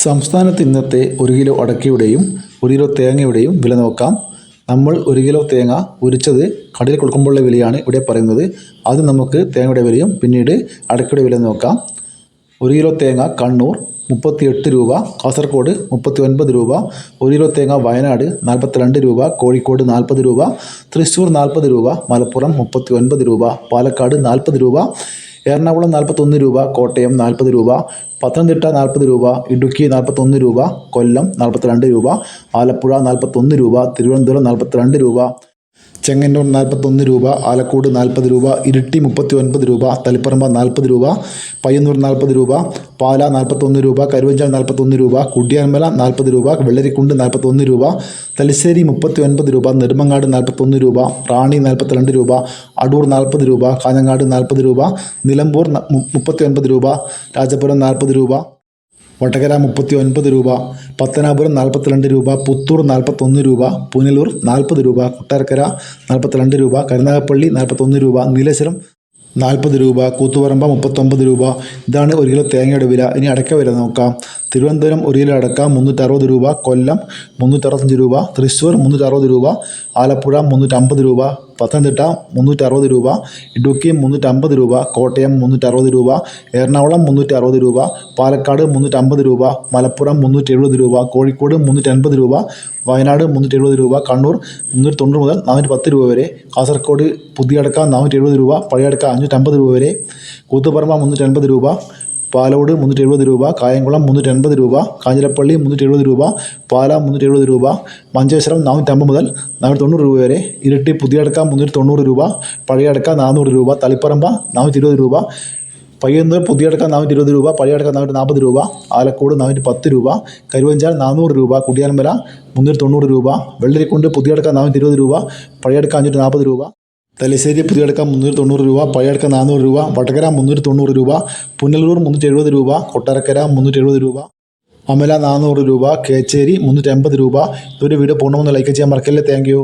സംസ്ഥാനത്ത് ഇന്നത്തെ 1 kilo അടയ്ക്കയുടെയും 1 kilo തേങ്ങയുടെയും വില നോക്കാം. നമ്മൾ 1 കിലോ തേങ്ങ ഉരിച്ചത് കടയിൽ കൊടുക്കുമ്പോഴുള്ള വിലയാണ് ഇവിടെ പറയുന്നത്. ആദ്യം നമുക്ക് തേങ്ങയുടെ വിലയും പിന്നീട് അടയ്ക്കയുടെ വില നോക്കാം. 1 കിലോ തേങ്ങ കണ്ണൂർ 38 രൂപ, കാസർഗോഡ് 39 രൂപ. 1 കിലോ തേങ്ങ വയനാട് 42 രൂപ, കോഴിക്കോട് 40 രൂപ, തൃശ്ശൂർ 40 രൂപ, മലപ്പുറം 39 രൂപ, പാലക്കാട് 40 രൂപ, എറണാകുളം 41 രൂപ, കോട്ടയം 40 രൂപ, പത്തനംതിട്ട 40 രൂപ, ഇടുക്കി 41 രൂപ, കൊല്ലം 42 രൂപ, ആലപ്പുഴ 41 രൂപ, തിരുവനന്തപുരം 42 രൂപ, ചെങ്ങന്നൂർ 41 രൂപ, ആലക്കോട് 40 രൂപ, ഇരിട്ടി 39 രൂപ, തളിപ്പറമ്പ് 40 രൂപ, പയ്യന്നൂർ 40 രൂപ, പാല 41 രൂപ, കരുവഞ്ചാൽ 41 രൂപ, കുടിയാൻമല 40 രൂപ, വെള്ളരിക്കുണ്ട് 41 രൂപ, തലശ്ശേരി 39 രൂപ, നെടുമങ്ങാട് 41 രൂപ, റാണി 42 രൂപ, അടൂർ 40 രൂപ, കാഞ്ഞങ്ങാട് 40 രൂപ, നിലമ്പൂർ 39 രൂപ, രാജപുരം 40 രൂപ, വടകര 39 രൂപ, പത്തനാപുരം 42 രൂപ, പുത്തൂർ 41 രൂപ, പുനലൂർ 40 രൂപ, കൊട്ടാരക്കര 42 രൂപ, കരുനാഗപ്പള്ളി 41 രൂപ, നീലേശ്വരം 40 രൂപ, കൂത്തുപറമ്പ് 39 രൂപ. ഇതാണ് 1 കിലോ തേങ്ങയുടെ വില. ഇനി അടയ്ക്ക വില നോക്കാം. തിരുവനന്തപുരം 1 കിലോ അടയ്ക്ക 360 രൂപ, കൊല്ലം 365 രൂപ, തൃശ്ശൂർ 360 രൂപ, ആലപ്പുഴ 350 രൂപ, പത്തനംതിട്ട 360 രൂപ, ഇടുക്കി 350 രൂപ, കോട്ടയം 360 രൂപ, എറണാകുളം 360 രൂപ, പാലക്കാട് 350 രൂപ, മലപ്പുറം 370 രൂപ, കോഴിക്കോട് 380 രൂപ, വയനാട് 370 രൂപ, കണ്ണൂർ 390 മുതൽ 410 രൂപ വരെ, കാസർഗോഡ് പുതിയ അടക്ക 470 രൂപ, പഴയ അടക്ക 550 രൂപ വരെ, കൂത്തുപറമ്പ 380 രൂപ, പാലോട് 370 രൂപ, കായംകുളം 380 രൂപ, കാഞ്ഞിരപ്പള്ളി 370 രൂപ, പാല 370 രൂപ, മഞ്ചേശ്വരം 450 മുതൽ 490 രൂപ വരെ, ഇരിട്ടി പുതിയ അടക്ക 390 രൂപ, പഴയ അടക്ക 400 രൂപ, തളിപ്പറമ്പ 420 രൂപ, പയ്യന്നൂർ പുതിയ അടക്ക 420 രൂപ, പഴയ അടക്ക 440 രൂപ, ആലക്കോട് 410 രൂപ, കരുവഞ്ചാൽ 400 രൂപ, കുടിയാൻമല 390 രൂപ, വെള്ളരിക്കുണ്ട് പുതിയ അടക്ക 420 രൂപ, പഴയ അടക്ക 540 രൂപ, തലശ്ശേരി പുതിയ അടക്ക 390 രൂപ, പഴയ അടക്ക 400 രൂപ, വടകര 390 രൂപ, പുനലൂർ 370 രൂപ, കൊട്ടാരക്കര 370 രൂപ, അമല 400 രൂപ, കേച്ചേരി 350 രൂപ. ഇതൊരു വീഡിയോ പൂർണ്ണമൊന്ന് ലൈക്ക് ചെയ്യാൻ മറക്കല്ലേ. Thank you.